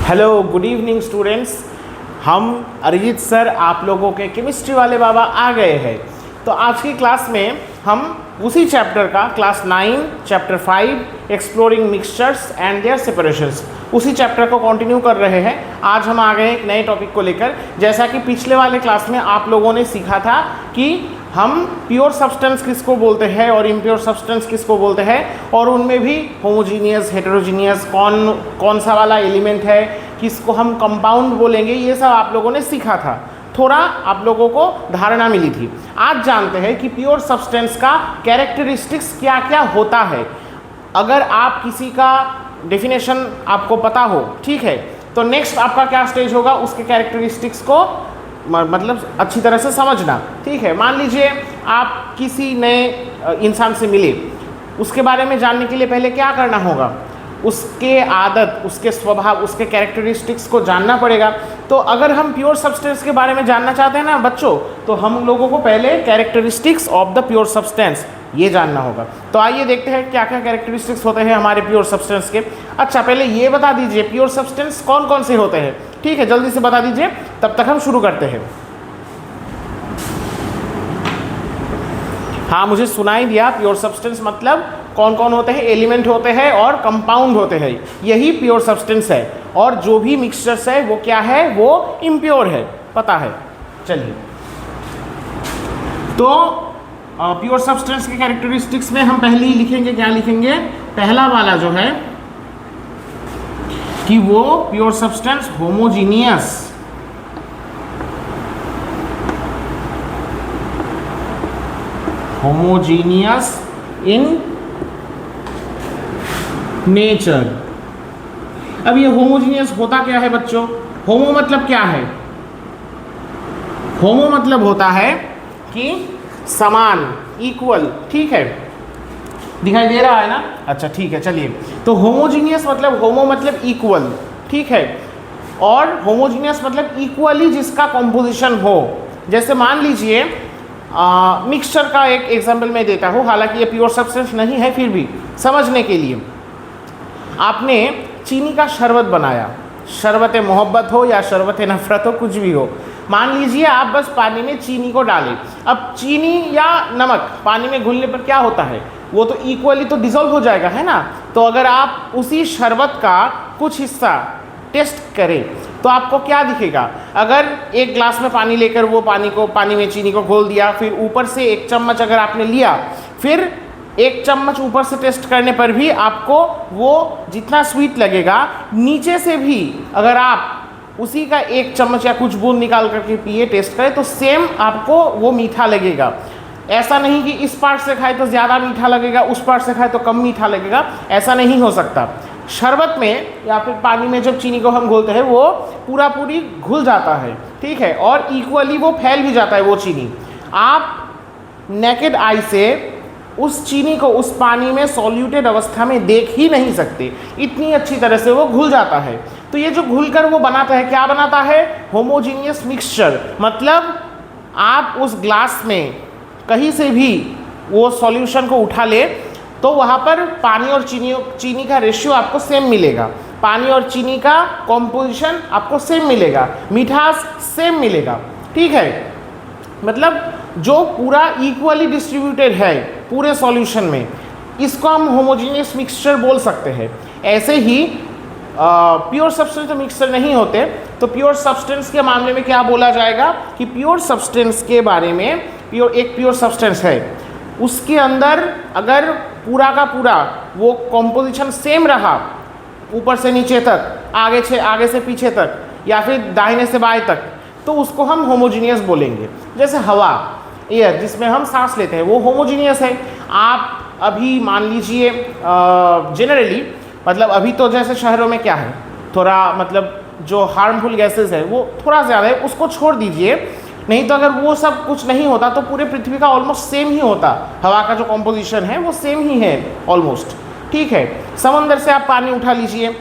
Hello good evening students. हम Arijit sir आप लोगों के केमिस्ट्री वाले बाबा आ गए हैं। तो आज की क्लास में हम उसी चैप्टर का class 9 chapter 5 exploring mixtures and their separations, उसी चैप्टर को कंटिन्यू कर रहे हैं। आज हम आ गए एक नए टॉपिक को लेकर। जैसा कि पिछले वाले क्लास में आप लोगों ने सीखा था कि हम प्योर सब्सटेंस किसको बोलते हैं और इम्प्योर सब्सटेंस किसको बोलते हैं, और उनमें भी होमोजीनियस हेटेरोजीनियस कौन सा वाला एलिमेंट है, किसको हम कंपाउंड बोलेंगे, ये सब आप लोगों ने सीखा था। थोड़ा आप लोगों को धारणा मिली थी। आज जानते हैं कि प्योर सब्सटेंस का कैरेक्टरिस्टिक्स क्या क्या होता है। अगर आप किसी का डेफिनेशन आपको पता हो, ठीक है, तो नेक्स्ट आपका क्या स्टेज होगा, उसके कैरेक्टरिस्टिक्स को मतलब अच्छी तरह से समझना। ठीक है, मान लीजिए आप किसी नए इंसान से मिले, उसके बारे में जानने के लिए पहले क्या करना होगा, उसके आदत, उसके स्वभाव, उसके कैरेक्टरिस्टिक्स को जानना पड़ेगा। तो अगर हम प्योर सब्सटेंस के बारे में जानना चाहते हैं ना बच्चों, तो हम लोगों को पहले characteristics of the pure substance ये जानना होगा। तो आइए देखते हैं क्या क्या कैरेक्टरिस्टिक्स होते हैं हमारे प्योर सब्सटेंस के। अच्छा, पहले ये बता दीजिए प्योर सब्सटेंस कौन कौन से होते हैं। ठीक है, जल्दी से बता दीजिए, तब तक हम शुरू करते हैं। हाँ, मुझे सुनाई दिया। प्योर सब्सटेंस मतलब कौन कौन होते हैं, एलिमेंट होते हैं और कंपाउंड होते हैं, यही प्योर सब्सटेंस है। और जो भी मिक्सचर्स है वो क्या है, वो इम्प्योर है, पता है। चलिए, तो प्योर सब्सटेंस के कैरेक्टरिस्टिक्स में हम पहले ही लिखेंगे, क्या लिखेंगे, पहला वाला जो है कि वो pure substance homogeneous in nature. अब ये होमोजीनियस होता क्या है बच्चों, होमो मतलब क्या है, होमो मतलब होता है कि समान, इक्वल। ठीक है, दिखाई दे रहा है ना, अच्छा ठीक है। चलिए, तो होमोजीनियस मतलब, होमो मतलब इक्वल, ठीक है, और होमोजीनियस मतलब इक्वली जिसका कॉम्पोजिशन हो। जैसे मान लीजिए मिक्सचर का एक एग्जाम्पल मैं देता हूँ, हालांकि ये प्योर सब्सटेंस नहीं है, फिर भी समझने के लिए। आपने चीनी का शरबत बनाया, शरबत मोहब्बत हो या शरबत नफ़रत हो, कुछ भी हो। मान लीजिए आप बस पानी में चीनी को डालें। अब चीनी या नमक पानी में घुलने पर क्या होता है, वो तो इक्वली तो डिसॉल्व हो जाएगा, है ना। तो अगर आप उसी शरबत का कुछ हिस्सा टेस्ट करें तो आपको क्या दिखेगा। अगर एक ग्लास में पानी लेकर वो पानी में चीनी को घोल दिया, फिर ऊपर से एक चम्मच अगर आपने लिया, फिर एक चम्मच ऊपर से टेस्ट करने पर भी आपको वो जितना स्वीट लगेगा, नीचे से भी अगर आप उसी का एक चम्मच या कुछ बूंद निकाल करके पिए, टेस्ट करें, तो सेम आपको वो मीठा लगेगा। ऐसा नहीं कि इस पार्ट से खाए तो ज़्यादा मीठा लगेगा, उस पार्ट से खाए तो कम मीठा लगेगा, ऐसा नहीं हो सकता। शरबत में या फिर पानी में जब चीनी को हम घोलते हैं, वो पूरी घुल जाता है, ठीक है, और इक्वली वो फैल भी जाता है वो चीनी। आप नेकेड आई से उस चीनी को उस पानी में सॉल्यूटेड अवस्था में देख ही नहीं सकते, इतनी अच्छी तरह से वो घुल जाता है। तो ये जो घुलकर वो बनाता है, क्या बनाता है, होमोजीनियस मिक्सचर। मतलब आप उस ग्लास में कहीं से भी वो सॉल्यूशन को उठा ले तो वहाँ पर पानी और चीनी का रेशियो आपको सेम मिलेगा, पानी और चीनी का कॉम्पोजिशन आपको सेम मिलेगा, मिठास सेम मिलेगा। ठीक है, मतलब जो पूरा इक्वली डिस्ट्रीब्यूटेड है पूरे सॉल्यूशन में, इसको हम होमोजीनियस मिक्सचर बोल सकते हैं। ऐसे ही प्योर सब्सटेंस तो मिक्सचर नहीं होते, तो प्योर सब्सटेंस के मामले में क्या बोला जाएगा कि प्योर सब्सटेंस के बारे में, एक प्योर सब्सटेंस है, उसके अंदर अगर पूरा का पूरा वो कॉम्पोजिशन सेम रहा, ऊपर से नीचे तक, आगे से पीछे तक, या फिर दाहिने से बाएं तक, तो उसको हम होमोजीनियस बोलेंगे। जैसे हवा, एयर, जिसमें हम सांस लेते हैं, वो होमोजीनियस है। आप अभी मान लीजिए जनरली, मतलब अभी तो जैसे शहरों में क्या है, थोड़ा मतलब जो हार्मफुल गैसेस है वो थोड़ा ज़्यादा है, उसको छोड़ दीजिए। नहीं तो अगर वो सब कुछ नहीं होता तो पूरे पृथ्वी का ऑलमोस्ट सेम ही होता, हवा का जो कॉम्पोजिशन है वो सेम ही है ऑलमोस्ट। ठीक है, समंदर से आप पानी उठा लीजिए,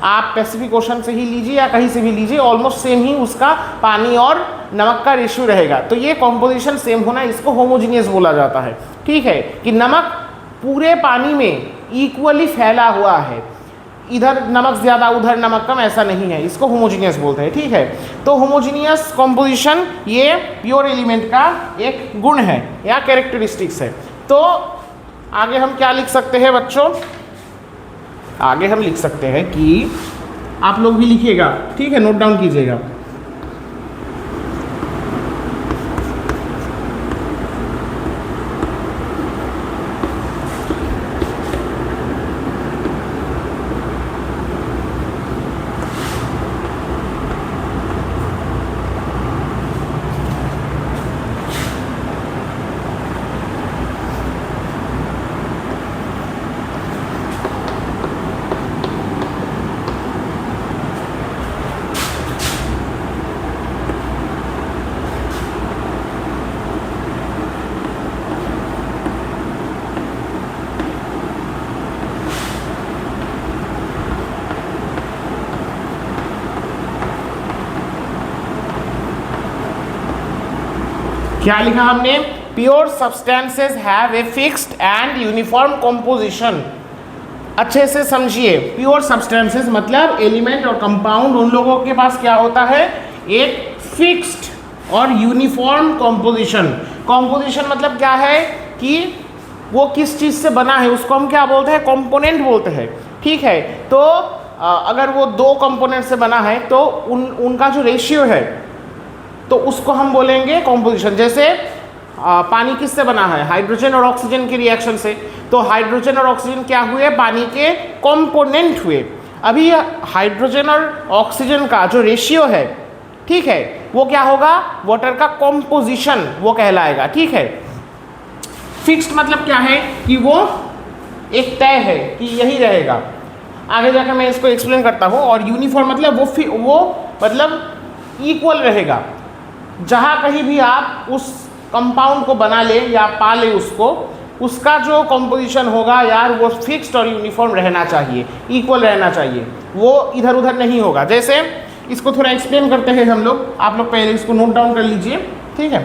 आप पैसिफिक ओशन से ही लीजिए या कहीं से भी लीजिए, ऑलमोस्ट सेम ही उसका पानी और नमक का रेशियो रहेगा। तो ये कॉम्पोजिशन सेम होना, इसको होमोजीनियस बोला जाता है। ठीक है, कि नमक पूरे पानी में इक्वली फैला हुआ है, इधर नमक ज़्यादा उधर नमक कम, ऐसा नहीं है, इसको होमोजीनियस बोलते हैं। ठीक है, तो होमोजीनियस कॉम्पोजिशन ये प्योर एलिमेंट का एक गुण है या कैरेक्टरिस्टिक्स है। तो आगे हम क्या लिख सकते हैं बच्चों? आगे हम लिख सकते हैं कि आप लोग भी लिखिएगा, ठीक है, नोट डाउन कीजिएगा। क्या लिखा हमने? Pure substances have a fixed and uniform composition. अच्छे से समझिए, प्योर सब्सटेंसेस मतलब एलिमेंट और कंपाउंड, उन लोगों के पास क्या होता है? एक फिक्स्ड और यूनिफॉर्म कॉम्पोजिशन। कॉम्पोजिशन मतलब क्या है कि वो किस चीज़ से बना है, उसको हम क्या बोलते हैं? कंपोनेंट बोलते हैं। ठीक है, तो अगर वो दो कंपोनेंट से बना है तो उनका जो रेशियो है तो उसको हम बोलेंगे कॉम्पोजिशन। जैसे पानी किससे बना है? हाइड्रोजन और ऑक्सीजन की रिएक्शन से। तो हाइड्रोजन और ऑक्सीजन क्या हुए? पानी के कंपोनेंट हुए। अभी हाइड्रोजन और ऑक्सीजन का जो रेशियो है, ठीक है, वो क्या होगा? वाटर का कॉम्पोजिशन वो कहलाएगा। ठीक है, फिक्स्ड मतलब क्या है कि वो एक तय है कि यही रहेगा। आगे जाकर मैं इसको एक्सप्लेन करता हूँ। और यूनिफॉर्म मतलब वो मतलब इक्वल रहेगा। जहाँ कहीं भी आप उस कंपाउंड को बना ले या पा ले उसको, उसका जो कंपोजिशन होगा यार वो फिक्स्ड और यूनिफॉर्म रहना चाहिए, इक्वल रहना चाहिए, वो इधर उधर नहीं होगा। जैसे इसको थोड़ा एक्सप्लेन करते हैं हम लोग, आप लोग पहले इसको नोट डाउन कर लीजिए। ठीक है,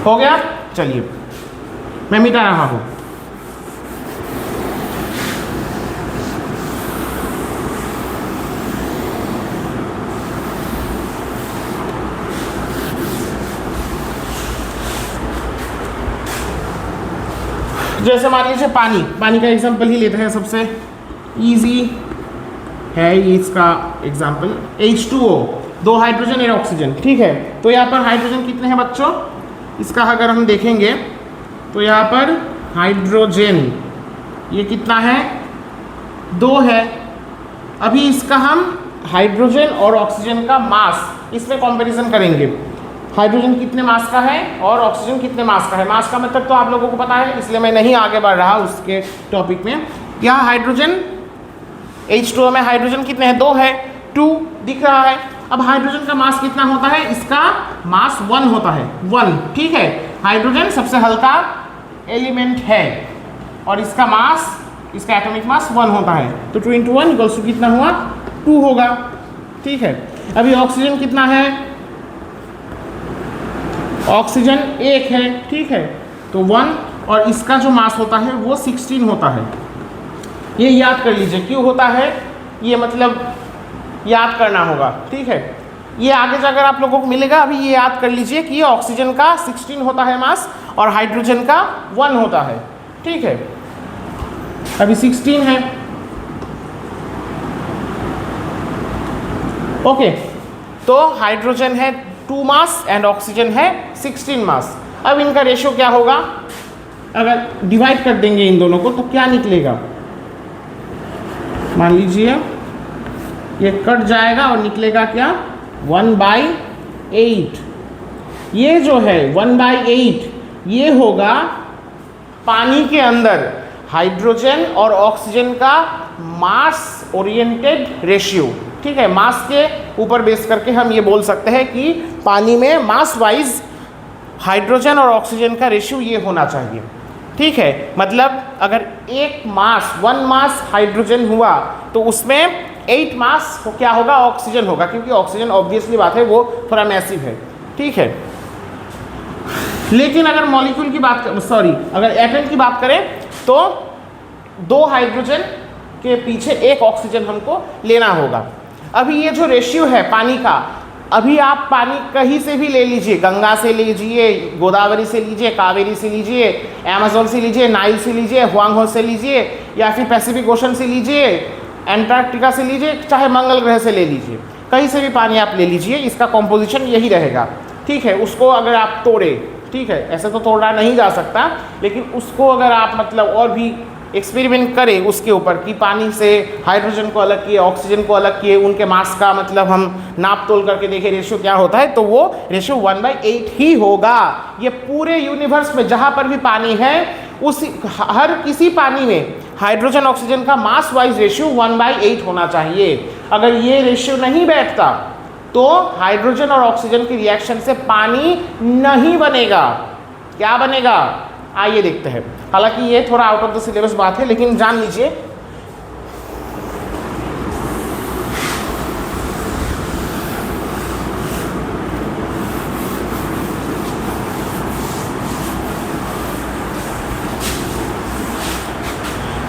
हो गया? चलिए मैं मिटा रहा हूँ। जैसे मान लीजिए पानी का एग्जांपल ही लेते हैं, सबसे इजी है ये इसका एग्जांपल। H2O, दो हाइड्रोजन और ऑक्सीजन। ठीक है, तो यहाँ पर हाइड्रोजन कितने हैं बच्चों? इसका अगर हम देखेंगे तो यहाँ पर हाइड्रोजन ये कितना है? 2 है। अभी इसका हम हाइड्रोजन और ऑक्सीजन का मास इसमें कंपैरिजन करेंगे। हाइड्रोजन कितने मास का है और ऑक्सीजन कितने मास का है? मास का मतलब तो आप लोगों को पता है, इसलिए मैं नहीं आगे बढ़ रहा उसके टॉपिक में। यहाँ हाइड्रोजन H2O में हाइड्रोजन कितने हैं? 2 है, 2 दिख रहा है। अब हाइड्रोजन का मास कितना होता है? इसका मास 1 होता है, 1। ठीक है, हाइड्रोजन सबसे हल्का एलिमेंट है और इसका मास, इसका एटॉमिक मास 1 होता है। तो 2 × 1 = कितना हुआ? 2 होगा। ठीक है, अभी ऑक्सीजन कितना है? ऑक्सीजन 1 है। ठीक है, तो 1 और इसका जो मास होता है वो 16 होता है। ये याद कर लीजिए क्यों होता है, ये मतलब याद करना होगा। ठीक है, ये आगे जाकर आप लोगों को मिलेगा। अभी ये याद कर लीजिए कि ये ऑक्सीजन का 16 होता है मास और हाइड्रोजन का 1 होता है। ठीक है, अभी 16 है। ओके, तो हाइड्रोजन है 2 मास एंड ऑक्सीजन है 16 मास। अब इनका रेशियो क्या होगा? अगर डिवाइड कर देंगे इन दोनों को तो क्या निकलेगा? मान लीजिए ये कट जाएगा और निकलेगा क्या? 1/8। ये जो है 1/8 ये होगा पानी के अंदर हाइड्रोजन और ऑक्सीजन का मास ओरिएंटेड रेशियो। ठीक है, मास के ऊपर बेस करके हम ये बोल सकते हैं कि पानी में मास वाइज हाइड्रोजन और ऑक्सीजन का रेशियो ये होना चाहिए। ठीक है, मतलब अगर 1 मास हाइड्रोजन हुआ तो उसमें 8 मास क्या होगा? ऑक्सीजन होगा, क्योंकि ऑक्सीजन ऑब्वियसली बात है वो थोड़ा मैसिव है। ठीक है, लेकिन अगर मॉलिक्यूल की बात अगर एटम की बात करें तो 2 हाइड्रोजन के पीछे 1 ऑक्सीजन हमको लेना होगा। अभी ये जो रेशियो है पानी का, अभी आप पानी कहीं से भी ले लीजिए, गंगा से लीजिए, गोदावरी से लीजिए, कावेरी से लीजिए, अमेज़न से लीजिए, नाइल से लीजिए, हुआंगहो से लीजिए, या फिर पैसिफिक ओशन से लीजिए, एंटार्क्टिका से लीजिए, चाहे मंगल ग्रह से ले लीजिए, कहीं से भी पानी आप ले लीजिए, इसका कॉम्पोजिशन यही रहेगा। ठीक है, उसको अगर आप तोड़े, ठीक है, ऐसे तो तोड़ा नहीं जा सकता, लेकिन उसको अगर आप मतलब और भी एक्सपेरिमेंट करें उसके ऊपर कि पानी से हाइड्रोजन को अलग किए, ऑक्सीजन को अलग किए, उनके मास का मतलब हम नाप तोल करके देखें रेशियो क्या होता है, तो वो रेशियो 1/8 ही होगा। ये पूरे यूनिवर्स में जहाँ पर भी पानी है उस हर किसी पानी में हाइड्रोजन ऑक्सीजन का मास वाइज रेशियो 1/8 होना चाहिए। अगर ये रेशियो नहीं बैठता तो हाइड्रोजन और ऑक्सीजन की रिएक्शन से पानी नहीं बनेगा। क्या बनेगा, आइए देखते हैं। हालांकि ये थोड़ा आउट ऑफ द सिलेबस बात है, लेकिन जान लीजिए।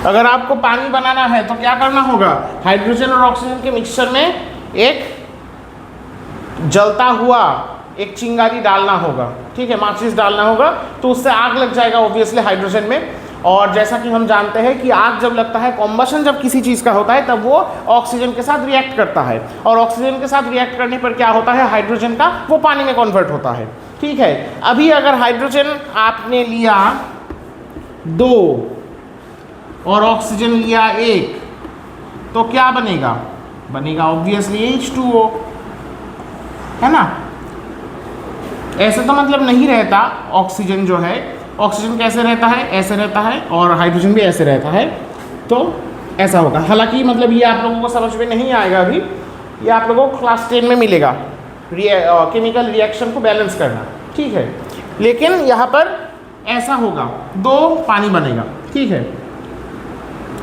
अगर आपको पानी बनाना है तो क्या करना होगा, हाइड्रोजन और ऑक्सीजन के मिक्सचर में एक जलता हुआ एक चिंगारी डालना होगा, ठीक है, माचिस डालना होगा, तो उससे आग लग जाएगा ऑब्वियसली हाइड्रोजन में। और जैसा कि हम जानते हैं कि आग जब लगता है, कॉम्बशन जब किसी चीज़ का होता है, तब वो ऑक्सीजन के साथ रिएक्ट करता है, और ऑक्सीजन के साथ रिएक्ट करने पर क्या होता है, हाइड्रोजन का वो पानी में कन्वर्ट होता है। ठीक है, अभी अगर हाइड्रोजन आपने लिया 2 और ऑक्सीजन लिया 1, तो क्या बनेगा, बनेगा ऑब्वियसली H2O, है ना। ऐसे तो मतलब नहीं रहता, ऑक्सीजन जो है, ऑक्सीजन कैसे रहता है, ऐसे रहता है, और हाइड्रोजन भी ऐसे रहता है, तो ऐसा होगा। हालांकि मतलब ये आप लोगों को समझ में नहीं आएगा अभी, ये आप लोगों को क्लास 10 में मिलेगा, केमिकल रिएक्शन को बैलेंस करना, ठीक है। लेकिन यहाँ पर ऐसा होगा, 2 पानी बनेगा, ठीक है।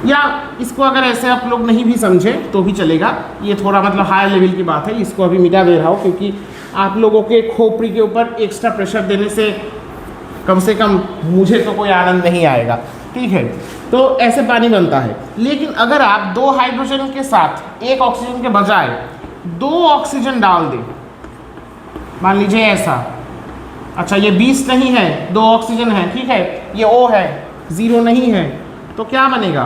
या इसको अगर ऐसे आप लोग नहीं भी समझे तो भी चलेगा, ये थोड़ा मतलब हायर लेवल की बात है, इसको अभी मिटा दे रहा हूँ, क्योंकि आप लोगों के खोपड़ी के ऊपर एक्स्ट्रा प्रेशर देने से कम मुझे तो कोई आनंद नहीं आएगा, ठीक है। तो ऐसे पानी बनता है। लेकिन अगर आप 2 हाइड्रोजन के साथ 1 ऑक्सीजन के बजाय 2 ऑक्सीजन डाल दें, मान लीजिए ऐसा, अच्छा ये 20 नहीं है, 2 ऑक्सीजन है, ठीक है, ये O है, 0 नहीं है, तो क्या बनेगा,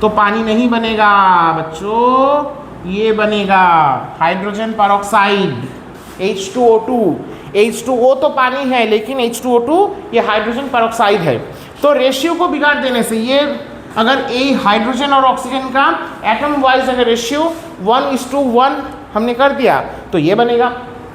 तो पानी नहीं बनेगा बच्चों, ये बनेगा हाइड्रोजन परऑक्साइड H2O2। H2O तो पानी है, लेकिन H2O2 ये हाइड्रोजन परऑक्साइड है। तो रेशियो को बिगाड़ देने से, ये अगर हाइड्रोजन और ऑक्सीजन का एटम वाइज अगर रेशियो 1:1 हमने कर दिया तो ये बनेगा,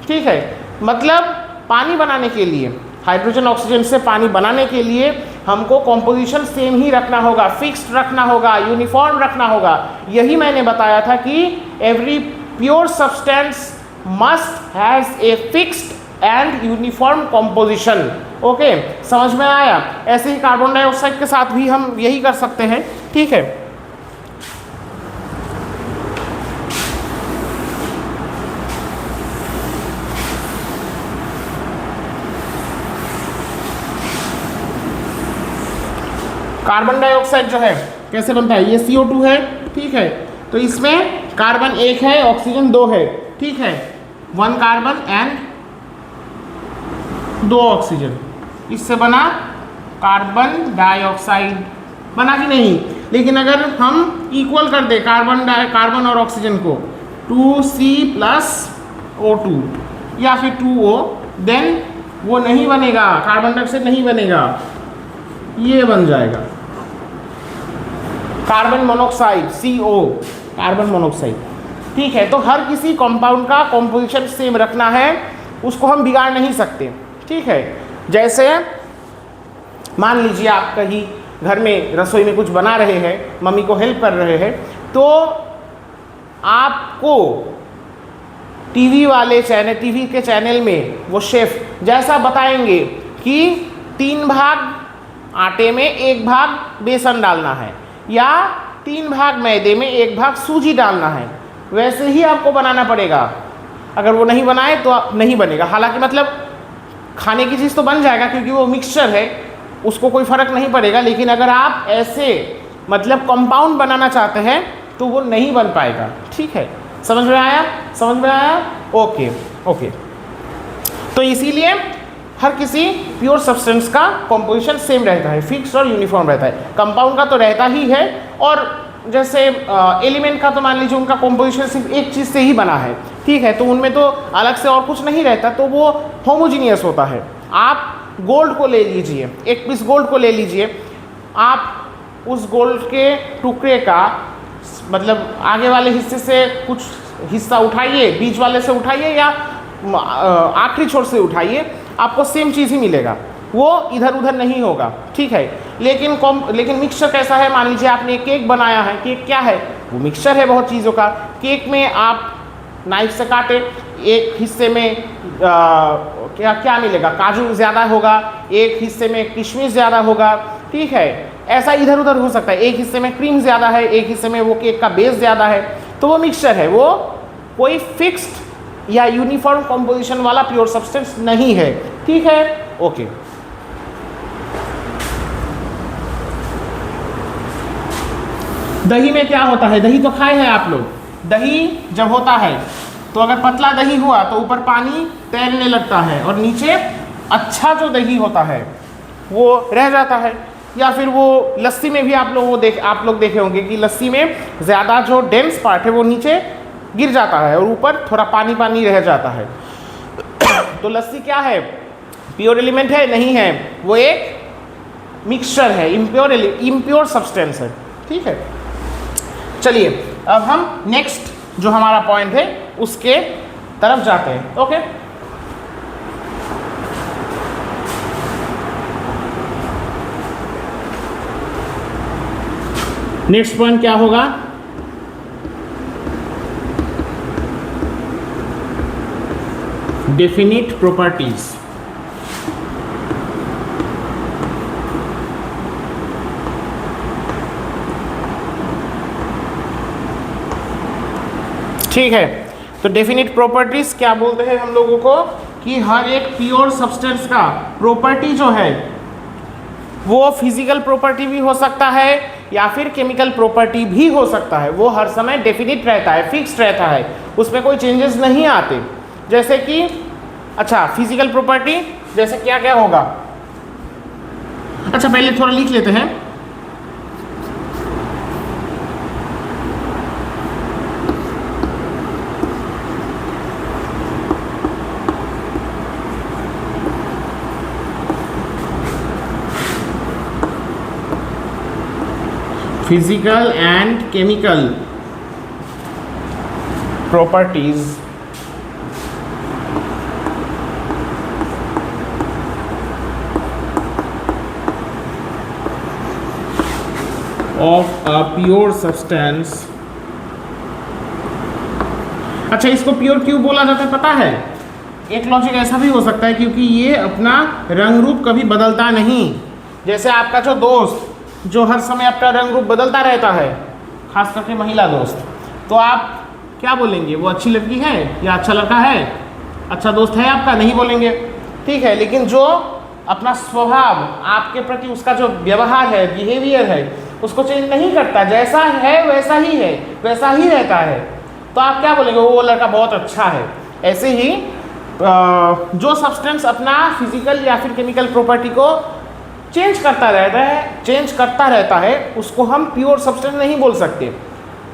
ठीक है। मतलब पानी बनाने के लिए, हाइड्रोजन ऑक्सीजन से पानी बनाने के लिए हमको कॉम्पोजिशन सेम ही रखना होगा, फिक्स्ड रखना होगा, यूनिफॉर्म रखना होगा। यही मैंने बताया था कि every pure substance must has a fixed and uniform composition. Okay, समझ में आया। ऐसे ही कार्बन डाइऑक्साइड के साथ भी हम यही कर सकते हैं, ठीक है। कार्बन डाइऑक्साइड जो है कैसे बनता है, ये CO2 है, ठीक है। तो इसमें कार्बन 1 है, ऑक्सीजन 2 है, ठीक है, 1 कार्बन एंड 2 ऑक्सीजन, इससे बना कार्बन डाइऑक्साइड, बना कि नहीं। लेकिन अगर हम इक्वल कर दे कार्बन और ऑक्सीजन को 2C+O2 या फिर 2O, देन वो नहीं बनेगा, कार्बन डाइऑक्साइड नहीं बनेगा, ये बन जाएगा carbon monoxide, CO, carbon monoxide, ठीक है। तो हर किसी कंपाउंड का कॉम्पोजिशन सेम रखना है, उसको हम बिगाड़ नहीं सकते, ठीक है। जैसे मान लीजिए आप कहीं घर में रसोई में कुछ बना रहे हैं, मम्मी को हेल्प कर रहे हैं, तो आपको टीवी के चैनल में वो शेफ जैसा बताएंगे कि 3 भाग आटे में 1 भाग बेसन डालना है, या 3 भाग मैदे में 1 भाग सूजी डालना है, वैसे ही आपको बनाना पड़ेगा। अगर वो नहीं बनाए तो नहीं बनेगा। हालांकि मतलब खाने की चीज़ तो बन जाएगा क्योंकि वो मिक्सचर है, उसको कोई फ़र्क नहीं पड़ेगा। लेकिन अगर आप ऐसे मतलब कंपाउंड बनाना चाहते हैं तो वो नहीं बन पाएगा। ठीक है, समझ में आया? समझ में आया? Okay okay. तो इसीलिए हर किसी प्योर सब्सटेंस का कॉम्पोजिशन सेम रहता है, फिक्स और यूनिफॉर्म रहता है। कंपाउंड का तो रहता ही है, और जैसे एलिमेंट का तो मान लीजिए उनका कॉम्पोजिशन सिर्फ एक चीज़ से ही बना है, ठीक है, तो उनमें तो अलग से और कुछ नहीं रहता, तो वो होमोजीनियस होता है। आप गोल्ड को ले लीजिए, एक पीस गोल्ड को ले लीजिए, आप उस गोल्ड के टुकड़े का मतलब आगे वाले हिस्से से कुछ हिस्सा उठाइए, बीच वाले से उठाइए या आखिरी छोर से उठाइए, आपको सेम चीज़ ही मिलेगा, वो इधर उधर नहीं होगा। ठीक है, लेकिन मिक्सचर कैसा है? मान लीजिए आपने केक बनाया है, केक क्या है? वो मिक्सचर है बहुत चीज़ों का। केक में आप नाइफ से काटे, एक हिस्से में क्या क्या मिलेगा? काजू ज़्यादा होगा, एक हिस्से में किशमिश ज़्यादा होगा। ठीक है, ऐसा इधर उधर हो सकता है, एक हिस्से में क्रीम ज़्यादा है, एक हिस्से में वो केक का बेस ज़्यादा है, तो वो मिक्सचर है, वो कोई फिक्स्ड या यूनिफॉर्म कॉम्पोजिशन वाला प्योर सब्सटेंस नहीं है। ठीक है, ओके। दही में क्या होता है? दही तो खाए हैं आप लोग। दही जब होता है तो अगर पतला दही हुआ तो ऊपर पानी तैरने लगता है और नीचे अच्छा जो दही होता है वो रह जाता है। या फिर वो लस्सी में भी आप लोग देखे होंगे कि लस्सी में ज़्यादा जो डेंस पार्ट है वो नीचे गिर जाता है और ऊपर थोड़ा पानी पानी रह जाता है। तो लस्सी क्या है? प्योर एलिमेंट है? नहीं है, वो एक मिक्सचर है, इम्प्योर सब्सटेंस है। ठीक है, चलिए अब हम नेक्स्ट जो हमारा पॉइंट है उसके तरफ जाते हैं। ओके, नेक्स्ट पॉइंट क्या होगा? Definite properties. ठीक है, तो डेफिनिट प्रॉपर्टीज क्या बोलते हैं हम लोगों को कि हर एक प्योर सब्सटेंस का प्रॉपर्टी जो है वो फिजिकल प्रॉपर्टी भी हो सकता है या फिर केमिकल प्रॉपर्टी भी हो सकता है। वो हर समय डेफिनिट रहता है, फिक्स्ड रहता है, उसमें कोई चेंजेस नहीं आते। जैसे कि अच्छा, फिजिकल प्रॉपर्टी जैसे क्या क्या होगा? अच्छा, पहले थोड़ा लिख लेते हैं। Physical and chemical properties of a pure substance। अच्छा, इसको प्योर क्यों बोला जाता है पता है? एक लॉजिक ऐसा भी हो सकता है क्योंकि ये अपना रंग रूप कभी बदलता नहीं। जैसे आपका जो दोस्त जो हर समय अपना रंग रूप बदलता रहता है, खास करके महिला दोस्त, तो आप क्या बोलेंगे? वो अच्छी लड़की है या अच्छा लड़का है? अच्छा दोस्त है आपका? नहीं बोलेंगे। ठीक है, लेकिन जो अपना स्वभाव आपके प्रति उसका जो व्यवहार है, बिहेवियर है, उसको चेंज नहीं करता, जैसा है वैसा ही है, वैसा ही रहता है, तो आप क्या बोलेंगे? वो लड़का बहुत अच्छा है। ऐसे ही जो सब्सटेंस अपना फिजिकल या फिर केमिकल प्रॉपर्टी को चेंज करता रहता है उसको हम प्योर सब्सटेंस नहीं बोल सकते,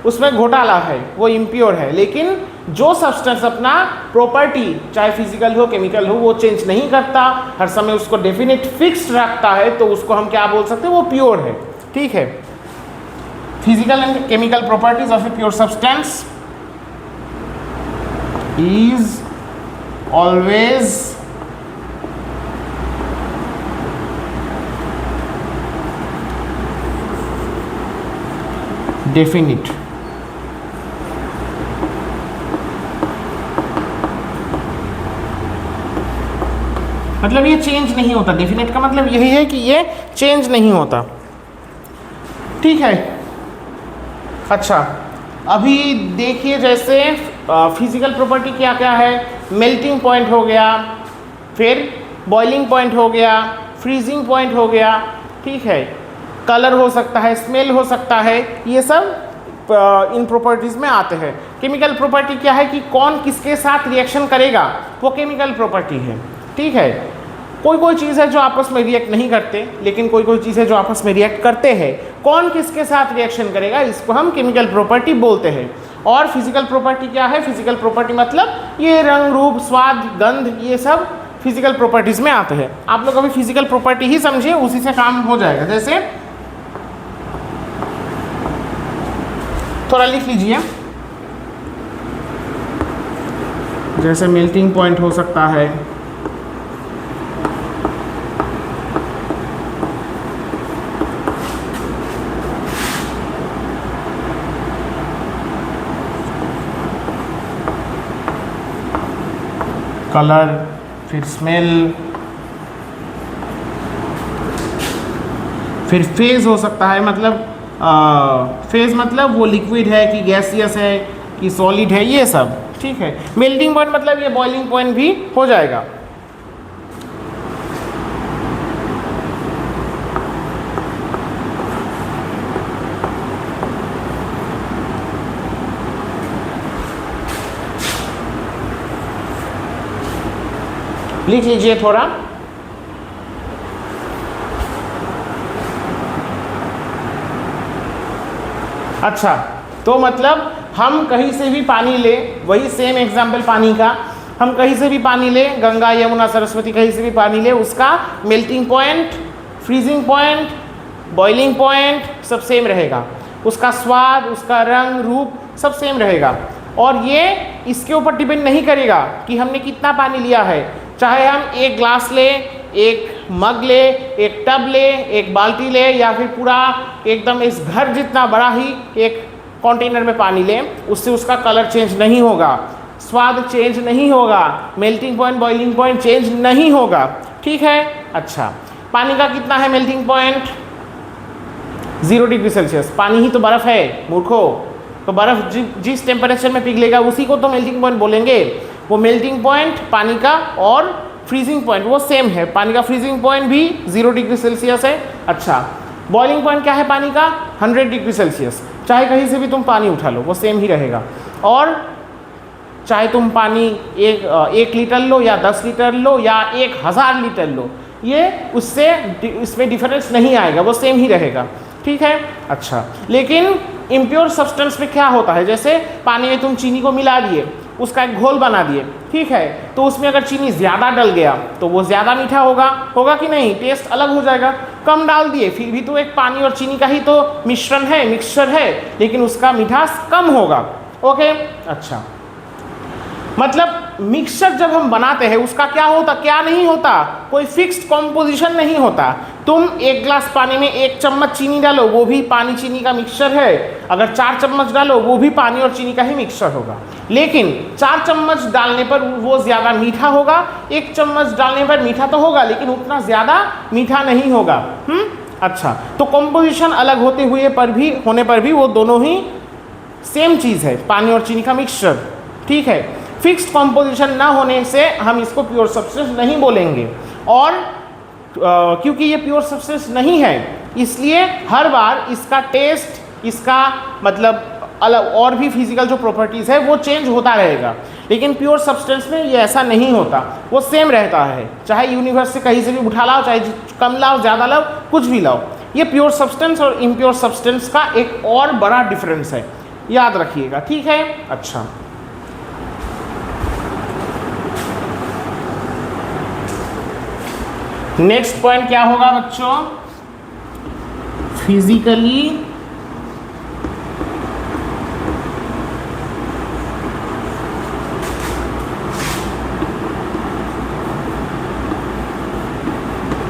उसमें घोटाला है, वो इम्प्योर है। लेकिन जो सब्सटेंस अपना प्रॉपर्टी चाहे फिजिकल हो केमिकल हो वो चेंज नहीं करता, हर समय उसको डेफिनेट फिक्स्ड रखता है, तो उसको हम क्या बोल सकते हैं? वो प्योर है। ठीक है, physical and chemical properties of a pure substance is always definite. मतलब ये चेंज नहीं होता। डेफिनेट का मतलब यही है कि ये चेंज नहीं होता। ठीक है, अच्छा अभी देखिए जैसे फिजिकल प्रॉपर्टी क्या क्या है? मेल्टिंग पॉइंट हो गया, फिर बॉइलिंग पॉइंट हो गया, फ्रीजिंग पॉइंट हो गया, ठीक है, कलर हो सकता है, स्मेल हो सकता है, ये सब इन प्रॉपर्टीज़ में आते हैं। केमिकल प्रॉपर्टी क्या है कि कौन किसके साथ रिएक्शन करेगा, वो केमिकल प्रॉपर्टी है, ठीक है। कोई कोई चीज़ है जो आपस में रिएक्ट नहीं करते, लेकिन कोई कोई चीज़ है जो आपस में रिएक्ट करते हैं। कौन किसके साथ रिएक्शन करेगा, इसको हम केमिकल प्रॉपर्टी बोलते हैं। और फिजिकल प्रॉपर्टी क्या है, फिजिकल प्रॉपर्टी मतलब ये रंग, रूप, स्वाद, गंध, ये सब फिजिकल प्रॉपर्टीज़ में आते हैं। आप लोग अभी फिजिकल प्रॉपर्टी ही समझिए, उसी से काम हो जाएगा। जैसे थोड़ा लिख लीजिए, जैसे मेल्टिंग पॉइंट हो सकता है, कलर, फिर स्मेल, फिर फेज हो सकता है, मतलब फेज मतलब वो लिक्विड है कि गैसियस है कि सॉलिड है, ये सब, ठीक है। मेल्टिंग पॉइंट मतलब ये बॉइलिंग पॉइंट भी हो जाएगा। लिख लीजिए थोड़ा। अच्छा, तो मतलब हम कहीं से भी पानी ले, वही सेम एग्जाम्पल पानी का, हम कहीं से भी पानी ले, गंगा, यमुना, सरस्वती, कहीं से भी पानी ले, उसका melting point, freezing point, boiling point सब सेम रहेगा। उसका स्वाद, उसका रंग, रूप सब सेम रहेगा। और ये इसके ऊपर डिपेंड नहीं करेगा कि हमने कितना पानी लिया है। चाहे हम एक ग्लास ले, एक मग ले, एक टब ले, एक बाल्टी ले, या फिर पूरा एकदम इस घर जितना बड़ा ही एक कंटेनर में पानी ले, उससे उसका कलर चेंज नहीं होगा, स्वाद चेंज नहीं होगा, melting point, boiling point change नहीं होगा, ठीक है। अच्छा, पानी का कितना है मेल्टिंग पॉइंट? 0 degree Celsius. पानी ही तो बर्फ़ है मूर्खो, तो बर्फ़ जिस टेम्परेचर में पिघलेगा उसी को तो मेल्टिंग पॉइंट बोलेंगे। वो मेल्टिंग पॉइंट पानी का और फ्रीजिंग पॉइंट वो सेम है। पानी का फ्रीजिंग पॉइंट भी 0 डिग्री सेल्सियस है। अच्छा, बॉइलिंग पॉइंट क्या है पानी का? 100 डिग्री सेल्सियस। चाहे कहीं से भी तुम पानी उठा लो वो सेम ही रहेगा। और चाहे तुम पानी 1 लीटर लो या 10 लीटर लो या 1000 लीटर लो, ये उससे इसमें डिफरेंस नहीं आएगा, वो सेम ही रहेगा, ठीक है। अच्छा, लेकिन इम्प्योर सब्सटेंस में क्या होता है, जैसे पानी में तुम चीनी को मिला दिए, उसका एक घोल बना दिए, ठीक है, तो उसमें अगर चीनी ज़्यादा डल गया तो वो ज़्यादा मीठा होगा कि नहीं? टेस्ट अलग हो जाएगा। कम डाल दिए फिर भी तो एक पानी और चीनी का ही तो मिश्रण है, मिक्सचर है, लेकिन उसका मिठास कम होगा। ओके, अच्छा, मतलब मिक्सचर जब हम बनाते हैं उसका क्या होता, क्या नहीं होता, कोई फिक्स्ड कॉम्पोजिशन नहीं होता। तुम 1 ग्लास पानी में 1 चम्मच चीनी डालो, वो भी पानी चीनी का मिक्सचर है। अगर 4 चम्मच डालो वो भी पानी और चीनी का ही मिक्सचर होगा। लेकिन 4 चम्मच डालने पर वो ज़्यादा मीठा होगा, 1 चम्मच डालने पर मीठा तो होगा लेकिन उतना ज़्यादा मीठा नहीं होगा। अच्छा, तो कॉम्पोजिशन अलग होने पर भी वो दोनों ही सेम चीज़ है, पानी और चीनी का मिक्सचर, ठीक है। फिक्स्ड कॉम्पोजिशन ना होने से हम इसको प्योर सब्सटेंस नहीं बोलेंगे। और क्योंकि ये प्योर सब्सटेंस नहीं है इसलिए हर बार इसका टेस्ट, इसका मतलब अलग और भी फिजिकल जो प्रॉपर्टीज़ है वो चेंज होता रहेगा। लेकिन प्योर सब्सटेंस में ये ऐसा नहीं होता, वो सेम रहता है। चाहे यूनिवर्स से कहीं से भी उठा लाओ, चाहे कम लाओ, ज़्यादा लाओ, कुछ भी लाओ, ये प्योर सब्सटेंस और इम्प्योर सब्सटेंस का एक और बड़ा डिफरेंस है, याद रखिएगा, ठीक है। अच्छा, नेक्स्ट पॉइंट क्या होगा बच्चों? फिजिकली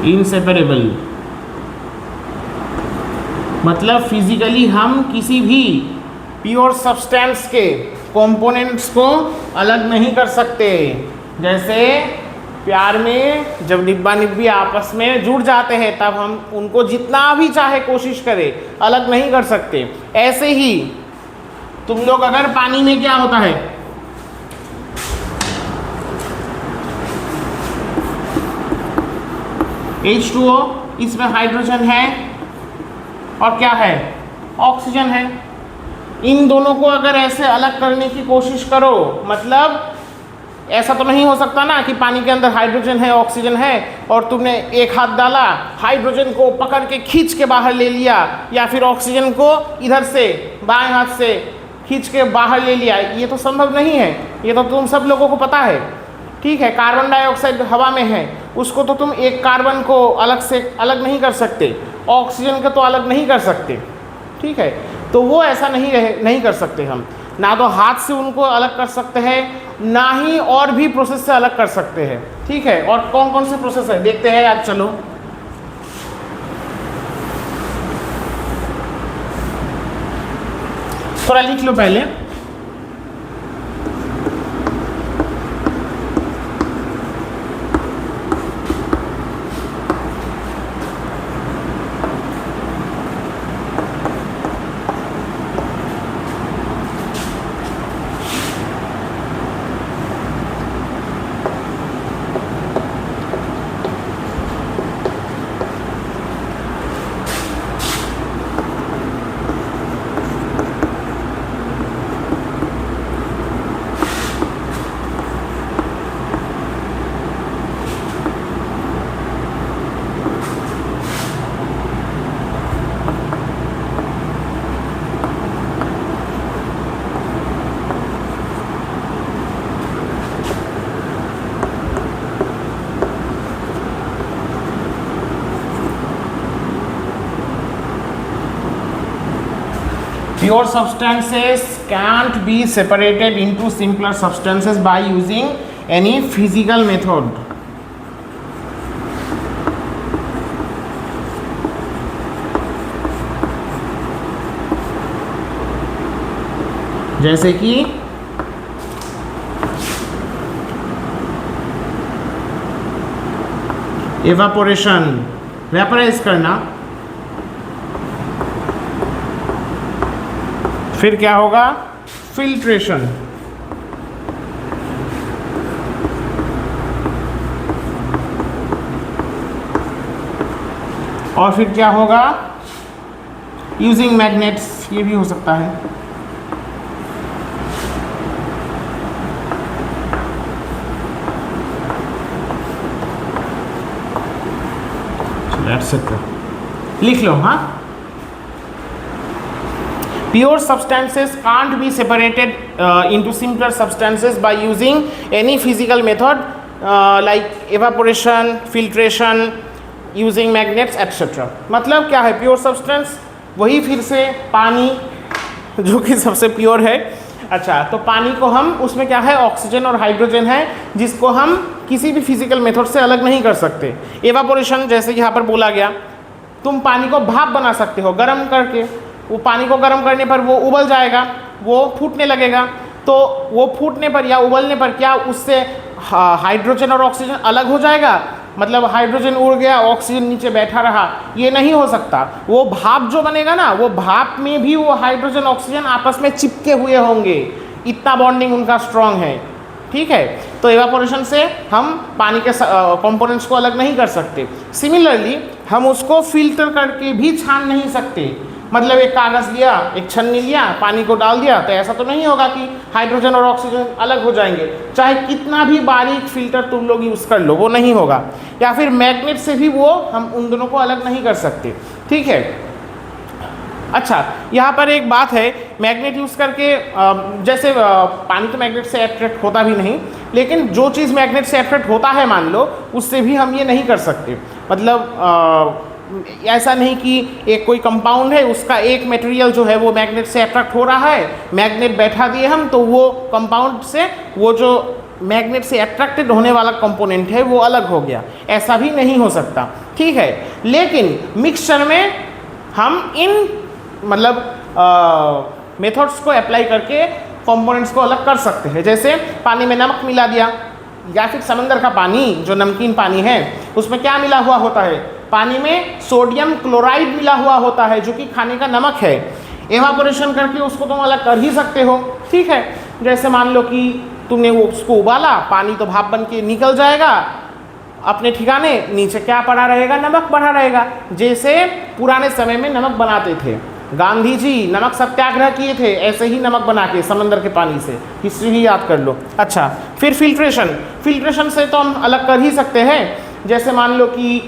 इनसेपरेबल, मतलब फिजिकली हम किसी भी प्योर सब्सटेंस के कंपोनेंट्स को अलग नहीं कर सकते। जैसे प्यार में जब निब्बा निब्बी आपस में जुड़ जाते हैं तब हम उनको जितना भी चाहे कोशिश करें अलग नहीं कर सकते। ऐसे ही तुम लोग अगर पानी में क्या होता है, H2O, इसमें हाइड्रोजन है और क्या है, ऑक्सीजन है। इन दोनों को अगर ऐसे अलग करने की कोशिश करो, मतलब ऐसा तो नहीं हो सकता ना कि पानी के अंदर हाइड्रोजन है ऑक्सीजन है और तुमने एक हाथ डाला, हाइड्रोजन को पकड़ के खींच के बाहर ले लिया, या फिर ऑक्सीजन को इधर से बाएं हाथ से खींच के बाहर ले लिया। ये तो संभव नहीं है, ये तो तुम सब लोगों को पता है। ठीक है, कार्बन डाइऑक्साइड हवा में है, उसको तो तुम एक कार्बन को अलग से अलग नहीं कर सकते, ऑक्सीजन का तो अलग नहीं कर सकते। ठीक है, तो वो ऐसा नहीं कर सकते हम, ना तो हाथ से उनको अलग कर सकते हैं, ना ही और भी प्रोसेस से अलग कर सकते हैं। ठीक है, और कौन कौन से प्रोसेस है देखते हैं आज, चलो। थोड़ा लिख लो पहले। Pure substances can't be separated into simpler substances by using any physical method. जैसे कि एवापोरेशन, वेपराइज करना, फिर क्या होगा, फिल्ट्रेशन, और फिर क्या होगा, यूजिंग मैग्नेट्स, ये भी हो सकता है। लिख लो, हाँ। Pure substances can't be separated into simpler substances by using any physical method like evaporation, filtration, using magnets, etc. मतलब क्या है प्योर सब्सटेंस? वही फिर से पानी, जो कि सबसे प्योर है। अच्छा, तो पानी को हम, उसमें क्या है, ऑक्सीजन और हाइड्रोजन है, जिसको हम किसी भी फिजिकल मेथड से अलग नहीं कर सकते। एवापोरेशन, जैसे यहाँ पर बोला गया, तुम पानी को भाप बना सकते हो गर्म करके, वो पानी को गर्म करने पर वो उबल जाएगा, वो फूटने लगेगा, तो वो फूटने पर या उबलने पर क्या उससे हाइड्रोजन और ऑक्सीजन अलग हो जाएगा? मतलब हाइड्रोजन उड़ गया, ऑक्सीजन नीचे बैठा रहा, ये नहीं हो सकता। वो भाप जो बनेगा ना, वो भाप में भी वो हाइड्रोजन ऑक्सीजन आपस में चिपके हुए होंगे, इतना बॉन्डिंग उनका स्ट्रांग है। ठीक है, तो एवापोरेशन से हम पानी के कंपोनेंट्स को अलग नहीं कर सकते। सिमिलरली हम उसको फिल्टर करके भी छान नहीं सकते। मतलब एक कागज़ लिया, एक छन्नी लिया, पानी को डाल दिया, तो ऐसा तो नहीं होगा कि हाइड्रोजन और ऑक्सीजन अलग हो जाएंगे। चाहे कितना भी बारीक फिल्टर तुम लोग यूज़ कर लो, वो नहीं होगा। या फिर मैग्नेट से भी वो हम उन दोनों को अलग नहीं कर सकते। ठीक है, अच्छा, यहाँ पर एक बात है, मैग्नेट यूज़ करके जैसे पानी तो मैग्नेट से अट्रैक्ट होता भी नहीं, लेकिन जो चीज़ मैग्नेट से अट्रैक्ट होता है मान लो, उससे भी हम ये नहीं कर सकते। मतलब ऐसा नहीं कि एक कोई कंपाउंड है, उसका एक मटेरियल जो है वो मैग्नेट से अट्रैक्ट हो रहा है, मैग्नेट बैठा दिए हम, तो वो कंपाउंड से वो जो मैग्नेट से अट्रैक्टेड होने वाला कंपोनेंट है वो अलग हो गया, ऐसा भी नहीं हो सकता। ठीक है, लेकिन मिक्सचर में हम इन मतलब मेथड्स को अप्लाई करके कंपोनेंट्स को अलग कर सकते हैं। जैसे पानी में नमक मिला दिया, या फिर समंदर का पानी जो नमकीन पानी है, उसमें क्या मिला हुआ होता है? पानी में सोडियम क्लोराइड मिला हुआ होता है, जो कि खाने का नमक है। एवापोरेशन करके उसको तुम अलग कर ही सकते हो। ठीक है, जैसे मान लो कि तुमने वो उसको उबाला, पानी तो भाप बन के निकल जाएगा, अपने ठिकाने, नीचे क्या पड़ा रहेगा, नमक पड़ा रहेगा। जैसे पुराने समय में नमक बनाते थे, गांधी जी नमक सत्याग्रह किए थे, ऐसे ही नमक बना के समंदर के पानी से, हिस्ट्री ही याद कर लो। अच्छा, फिर फिल्ट्रेशन, फिल्ट्रेशन से तो हम अलग कर ही सकते हैं। जैसे मान लो कि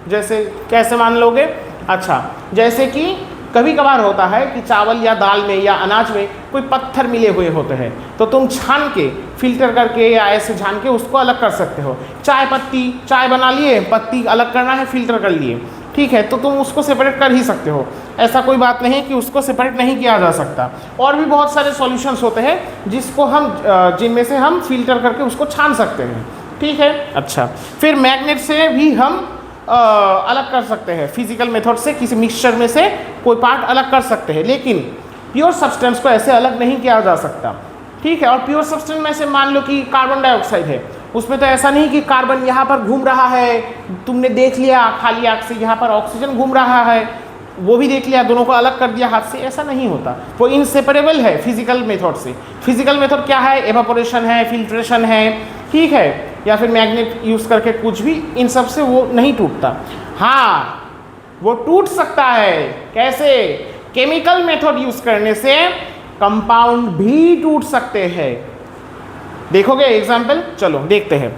जैसे कैसे मान लोगे, अच्छा जैसे कि कभी कभार होता है कि चावल या दाल में या अनाज में कोई पत्थर मिले हुए होते हैं, तो तुम छान के फिल्टर करके या ऐसे छान के उसको अलग कर सकते हो। चाय पत्ती, चाय बना लिए, पत्ती अलग करना है, फिल्टर कर लिए, ठीक है, तो तुम उसको सेपरेट कर ही सकते हो। ऐसा कोई बात नहीं कि उसको सेपरेट नहीं किया जा सकता। और भी बहुत सारे सॉल्यूशंस होते हैं जिसको हम जिनमें से हम फिल्टर करके उसको छान सकते हैं, ठीक है। अच्छा, फिर मैग्नेट से भी हम अलग कर सकते हैं, फिजिकल मेथड से किसी मिक्सचर में से कोई पार्ट अलग कर सकते हैं, लेकिन प्योर सब्सटेंस को ऐसे अलग नहीं किया जा सकता, ठीक है। और प्योर सब्सटेंस में से मान लो कि कार्बन डाइऑक्साइड है, उसमें तो ऐसा नहीं कि कार्बन यहाँ पर घूम रहा है, तुमने देख लिया खाली आँख से, यहाँ पर ऑक्सीजन घूम रहा है, वो भी देख लिया, दोनों को अलग कर दिया हाथ से, ऐसा नहीं होता। वो इनसेपरेबल है फिजिकल मेथड से। फिजिकल मेथड क्या है, एवापोरेशन है, फिल्ट्रेशन है, ठीक है, या फिर मैग्नेट यूज़ करके कुछ भी, इन सब से वो नहीं टूटता। हाँ, वो टूट सकता है, कैसे, केमिकल मेथड यूज़ करने से कंपाउंड भी टूट सकते हैं। देखोगे एग्जाम्पल, चलो देखते हैं।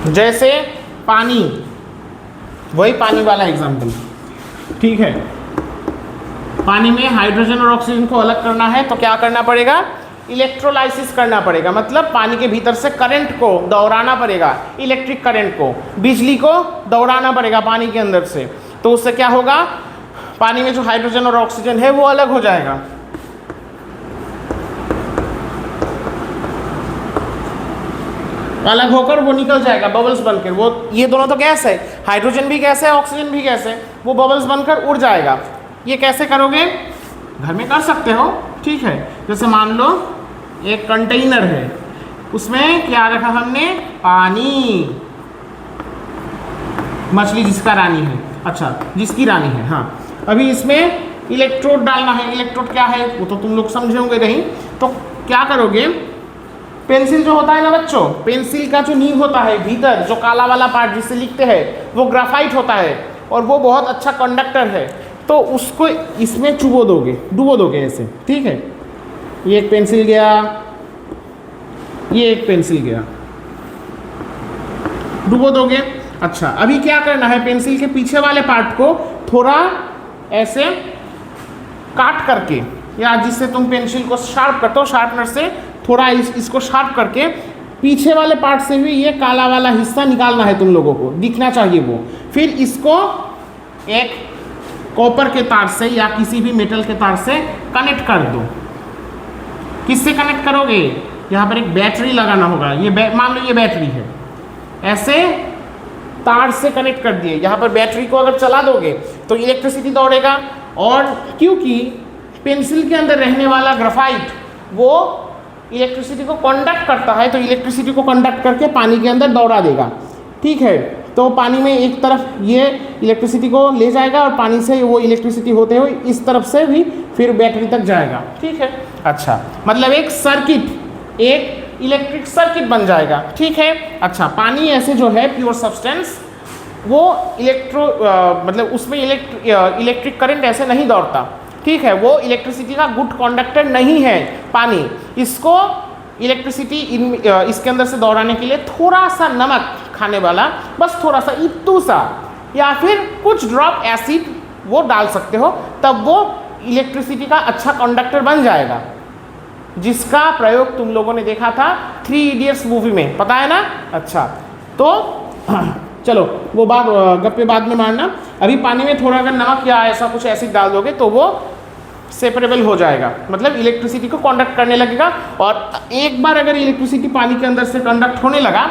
जैसे पानी, वही पानी वाला एग्जाम्पल, ठीक है। पानी में हाइड्रोजन और ऑक्सीजन को अलग करना है तो क्या करना पड़ेगा, इलेक्ट्रोलाइसिस करना पड़ेगा, मतलब पानी के भीतर से करंट को दौड़ाना पड़ेगा, इलेक्ट्रिक करंट को, बिजली को दौड़ाना पड़ेगा पानी के अंदर से। तो उससे क्या होगा, पानी में जो हाइड्रोजन और ऑक्सीजन है वो अलग हो जाएगा। अलग होकर वो निकल जाएगा बबल्स बनकर। वो ये दोनों तो गैस है, हाइड्रोजन भी गैस है, ऑक्सीजन भी गैस है, वो बबल्स बनकर उड़ जाएगा। ये कैसे करोगे, घर में कर सकते हो, ठीक है। जैसे मान लो एक कंटेनर है, उसमें क्या रखा हमने, पानी, मछली जिसका रानी है, अच्छा जिसकी रानी है, हाँ। अभी इसमें इलेक्ट्रोड डालना है। इलेक्ट्रोड क्या है वो तो तुम लोग समझे होंगे नहीं, तो क्या करोगे, पेंसिल जो होता है ना बच्चों, पेंसिल का जो नीब होता है भीतर, जो काला वाला पार्ट जिससे लिखते हैं, वो ग्राफाइट होता है और वो बहुत अच्छा कंडक्टर है। तो उसको इसमें चुबो दोगे, डुबो दोगे ऐसे, ठीक है। ये एक पेंसिल गया, ये एक पेंसिल गया, डुबो दोगे। अच्छा, अभी क्या करना है, पेंसिल के पीछे वाले पार्ट को थोड़ा ऐसे काट करके, या जिससे तुम पेंसिल को शार्प करते हो, शार्पनर से थोड़ा इसको शार्प करके पीछे वाले पार्ट से भी ये काला वाला हिस्सा निकालना है तुम लोगों को, दिखना चाहिए वो। फिर इसको एक कॉपर के तार से या किसी भी मेटल के तार से कनेक्ट कर दो। किससे कनेक्ट करोगे, यहाँ पर एक बैटरी लगाना होगा। ये मान लो ये बैटरी है, ऐसे तार से कनेक्ट कर दिए। यहाँ पर बैटरी को अगर चला दोगे तो इलेक्ट्रिसिटी दौड़ेगा, और क्योंकि पेंसिल के अंदर रहने वाला ग्राफाइट वो इलेक्ट्रिसिटी को कंडक्ट करता है, तो इलेक्ट्रिसिटी को कंडक्ट करके पानी के अंदर दौड़ा देगा, ठीक है। तो पानी में एक तरफ ये इलेक्ट्रिसिटी को ले जाएगा और पानी से वो इलेक्ट्रिसिटी होते हुए इस तरफ से भी फिर बैटरी तक जाएगा, ठीक है। अच्छा, मतलब एक सर्किट, एक इलेक्ट्रिक सर्किट बन जाएगा, ठीक है। अच्छा, पानी ऐसे जो है प्योर सब्सटेंस, वो मतलब उसमें इलेक्ट्रिक करंट ऐसे नहीं दौड़ता, ठीक है। वो इलेक्ट्रिसिटी का गुड कंडक्टर नहीं है पानी। इसको इलेक्ट्रिसिटी इसके अंदर से दौड़ाने के लिए थोड़ा सा नमक खाने वाला, बस थोड़ा सा, इत्तू सा, या फिर कुछ ड्रॉप एसिड वो डाल सकते हो, तब वो इलेक्ट्रिसिटी का अच्छा कंडक्टर बन जाएगा, जिसका प्रयोग तुम लोगों ने देखा था 3 इडियट्स मूवी में, पता है ना। अच्छा, तो चलो वो बात गप्पे बाद में मारना। अभी पानी में थोड़ा अगर नमक या ऐसा कुछ एसिड डाल दोगे तो वो सेपरेबल हो जाएगा, मतलब इलेक्ट्रिसिटी को कंडक्ट करने लगेगा। और एक बार अगर इलेक्ट्रिसिटी पानी के अंदर से कंडक्ट होने लगा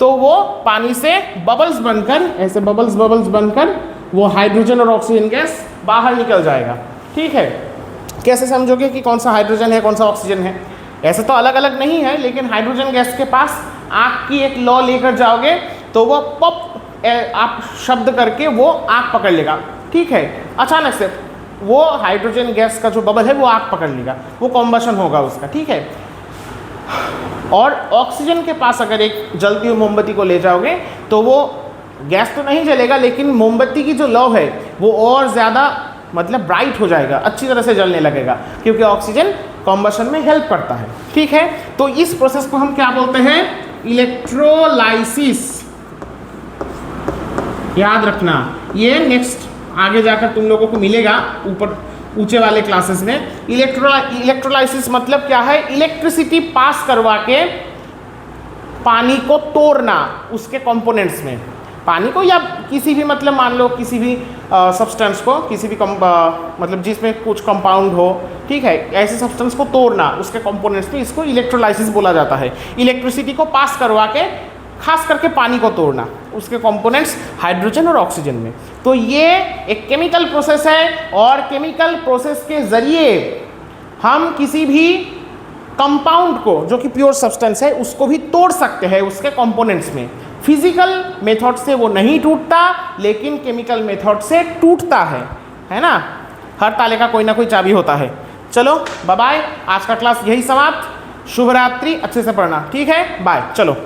तो वो पानी से बबल्स बनकर, ऐसे बबल्स बबल्स बनकर वो हाइड्रोजन और ऑक्सीजन गैस बाहर निकल जाएगा। ठीक है, कैसे समझोगे कि कौन सा हाइड्रोजन है कौन सा ऑक्सीजन है? ऐसे तो अलग अलग नहीं है, लेकिन हाइड्रोजन गैस के पास आँख की एक लौ लेकर जाओगे तो वो पॉप आप शब्द करके वो आँख पकड़ लेगा। ठीक है, अचानक से वो हाइड्रोजन गैस का जो बबल है वो आग पकड़ लेगा, वो कॉम्बशन होगा उसका। ठीक है, और ऑक्सीजन के पास अगर एक जलती हुई मोमबत्ती को ले जाओगे तो वो गैस तो नहीं जलेगा, लेकिन मोमबत्ती की जो लौ है वो और ज़्यादा मतलब ब्राइट हो जाएगा, अच्छी तरह से जलने लगेगा, क्योंकि ऑक्सीजन कॉम्बशन में हेल्प करता है। ठीक है, तो इस प्रोसेस को हम क्या बोलते हैं? इलेक्ट्रोलाइसिस। याद रखना, ये नेक्स्ट आगे जाकर तुम लोगों को मिलेगा ऊपर ऊंचे वाले क्लासेस में। इलेक्ट्रोलाइसिस मतलब क्या है? इलेक्ट्रिसिटी पास करवा के पानी को तोड़ना उसके कंपोनेंट्स में, पानी को या किसी भी मतलब मान लो किसी भी सब्सटेंस को, किसी भी मतलब जिसमें कुछ कंपाउंड हो, ठीक है, ऐसे सब्सटेंस को तोड़ना उसके कंपोनेंट्स में, इसको इलेक्ट्रोलाइसिस बोला जाता है। इलेक्ट्रिसिटी को पास करवा के खास करके पानी को तोड़ना उसके कंपोनेंट्स हाइड्रोजन और ऑक्सीजन में। तो ये एक केमिकल प्रोसेस है, और केमिकल प्रोसेस के ज़रिए हम किसी भी कंपाउंड को जो कि प्योर सब्सटेंस है उसको भी तोड़ सकते हैं उसके कंपोनेंट्स में। फिजिकल मेथड से वो नहीं टूटता, लेकिन केमिकल मेथड से टूटता है ना? हर ताले का कोई ना कोई चाबी होता है। चलो बाय बाय, आज का क्लास यही समाप्त। शुभ रात्रि, अच्छे से पढ़ना। ठीक है, बाय, चलो।